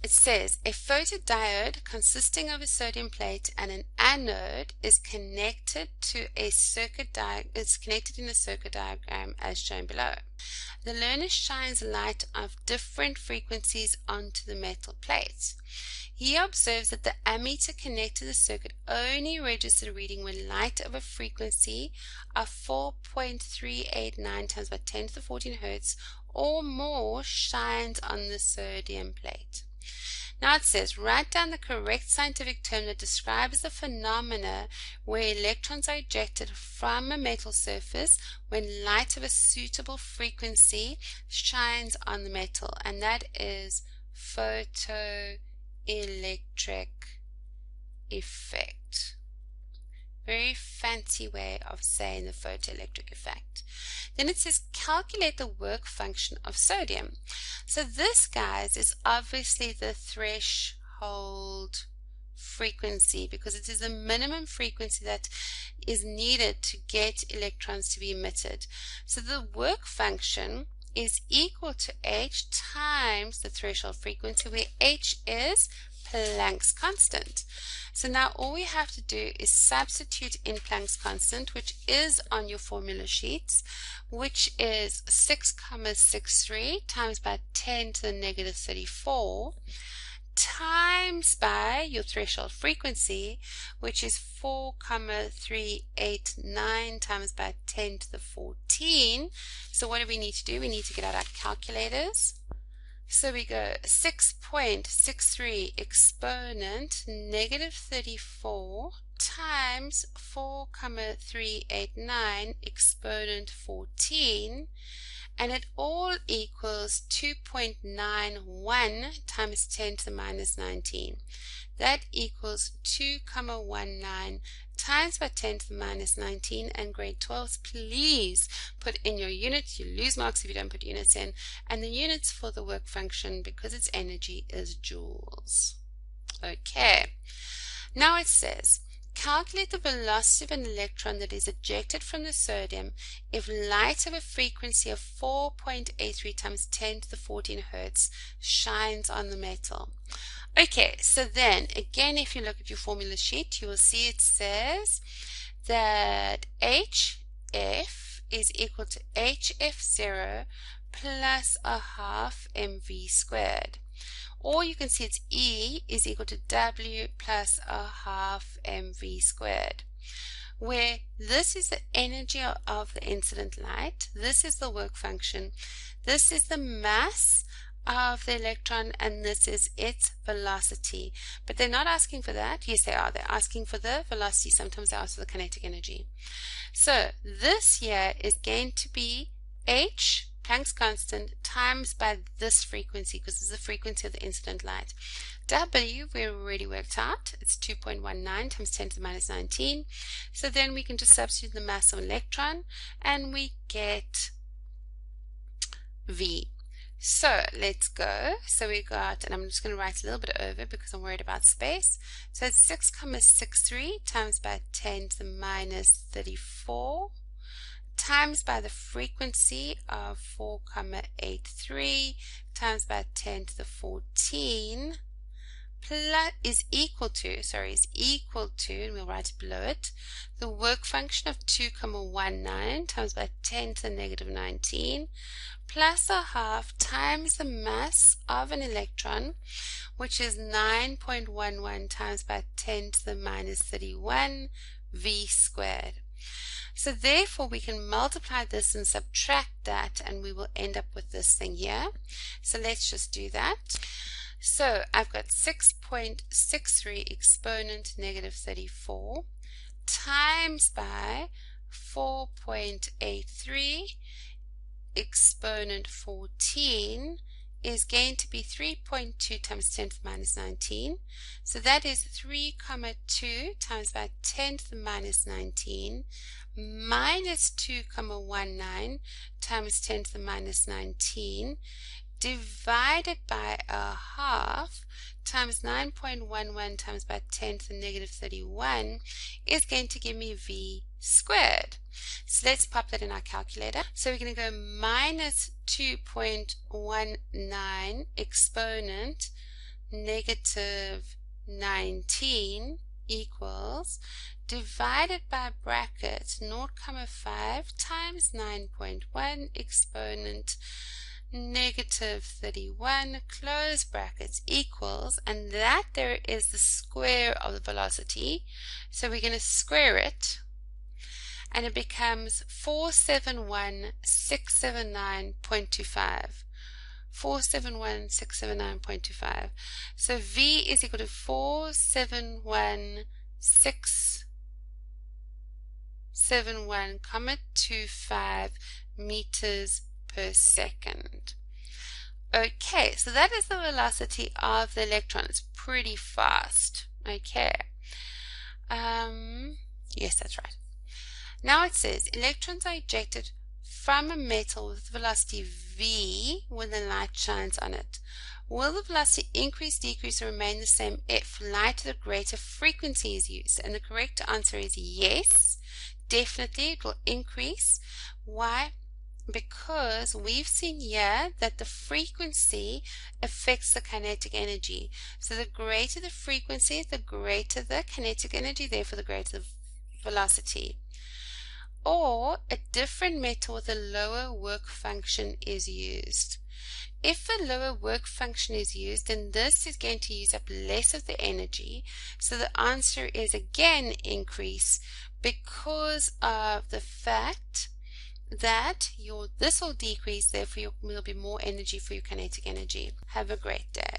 It says a photodiode consisting of a sodium plate and an anode is connected in a circuit diagram as shown below. The learner shines light of different frequencies onto the metal plate. He observes that the ammeter connected to the circuit only registers a reading when light of a frequency of 4.389 times by 10 to the 14 hertz or more shines on the sodium plate. Now it says, write down the correct scientific term that describes the phenomena where electrons are ejected from a metal surface when light of a suitable frequency shines on the metal, and that is photoelectric effect. Very fancy way of saying the photoelectric effect. Then it says calculate the work function of sodium. So this, guys, is obviously the threshold frequency because it is the minimum frequency that is needed to get electrons to be emitted. So the work function is equal to H times the threshold frequency, where H is Planck's constant. So now all we have to do is substitute in Planck's constant, which is on your formula sheets, which is 6,63 times by 10 to the negative 34 times by your threshold frequency, which is 4,389 times by 10 to the 14. So what do we need to do? We need to get out our calculators. So we go 6.63 exponent negative 34 times 4,389 exponent 14, and it all equals 2.91 times 10 to the minus 19. That equals 2,19 times by 10 to the minus 19, and grade 12s, please put in your units. You lose marks if you don't put units in, and the units for the work function, because its energy, is joules. Okay, now it says calculate the velocity of an electron that is ejected from the sodium if light of a frequency of 4.83 times 10 to the 14 hertz shines on the metal. Okay, so then again, if you look at your formula sheet, you will see it says that HF is equal to HF0 plus a half mv squared. Or you can see it's E is equal to W plus a half mv squared, where this is the energy of the incident light, this is the work function, this is the mass of the electron, and this is its velocity. But they're not asking for that. Yes, they are. They're asking for the velocity. Sometimes they ask for the kinetic energy. So this here is going to be H, Planck's constant, times by this frequency, because this is the frequency of the incident light. W, we already worked out. It's 2.19 times 10 to the minus 19. So then we can just substitute the mass of an electron, and we get V. So let's go. So we got, and I'm just going to write a little bit over because I'm worried about space. So it's 6,63 times by 10 to the minus 34 times by the frequency of 4,83 times by 10 to the 14 plus is equal to, and we'll write it below it, the work function of 2,19 times by 10 to the negative 19 plus a half times the mass of an electron, which is 9.11 times by 10 to the minus 31 V squared. So therefore we can multiply this and subtract that, and we will end up with this thing here. So let's just do that. So I've got 6.63 exponent negative 34 times by 4.83 exponent 14 is going to be 3.2 times 10 to the minus 19. So that is 3,2 times by 10 to the minus 19 minus 2,19 times 10 to the minus 19 divided by a half times 9.11 times by 10 to the negative 31 is going to give me V squared. So let's pop that in our calculator. So we're going to go minus 2.19 exponent negative 19 equals, divided by bracket 0,5 times 9.1 exponent negative 31 close brackets equals, and that there is the square of the velocity, so we're going to square it, and it becomes 471,679.25. 471,679.25. So V is equal to 471,671.25 meters per second. Okay, so that is the velocity of the electron. It's pretty fast. Okay. Yes, that's right. Now it says electrons are ejected from a metal with velocity v when the light shines on it. Will the velocity increase, decrease, or remain the same if light at a greater frequency is used? And the correct answer is yes, definitely it will increase. Why? Because we've seen here that the frequency affects the kinetic energy. So the greater the frequency, the greater the kinetic energy, therefore the greater the velocity. Or a different metal with a lower work function is used. If a lower work function is used, then this is going to use up less of the energy. So the answer is again increase, because of the fact that this will decrease, therefore there will be more energy for your kinetic energy. Have a great day.